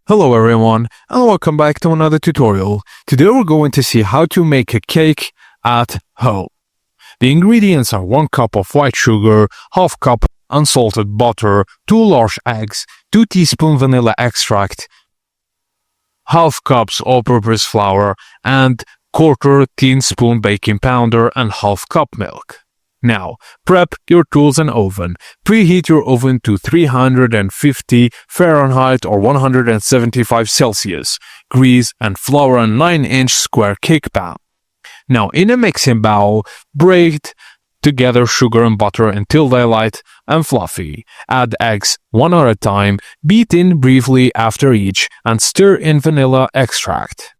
Hello everyone, and welcome back to another tutorial. Today we're going to see how to make a cake at home. The ingredients are 1 cup of white sugar, half cup unsalted butter, 2 large eggs, 2 teaspoons vanilla extract, half cups all-purpose flour, and quarter teaspoon baking powder and half cup milk. Now, prep your tools and oven. Preheat your oven to 350 Fahrenheit or 175 Celsius. Grease and flour a 9-inch square cake pan. Now, in a mixing bowl, break together sugar and butter until they're light and fluffy. Add eggs one at a time, beat in briefly after each, and stir in vanilla extract.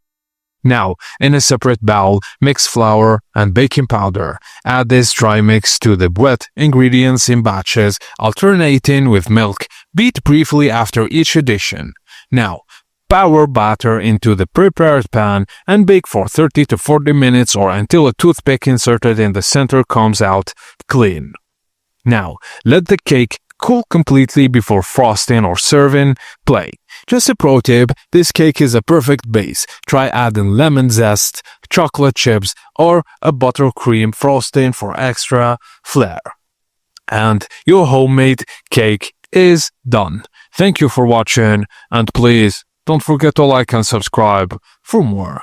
Now, in a separate bowl, mix flour and baking powder. Add this dry mix to the wet ingredients in batches, alternating with milk. Beat briefly after each addition. Now, pour batter into the prepared pan and bake for 30 to 40 minutes or until a toothpick inserted in the center comes out clean. Now, let the cake cool completely before frosting or serving plain. Just a pro tip, this cake is a perfect base. Try adding lemon zest, chocolate chips, or a buttercream frosting for extra flair. And your homemade cake is done. Thank you for watching, and please don't forget to like and subscribe for more.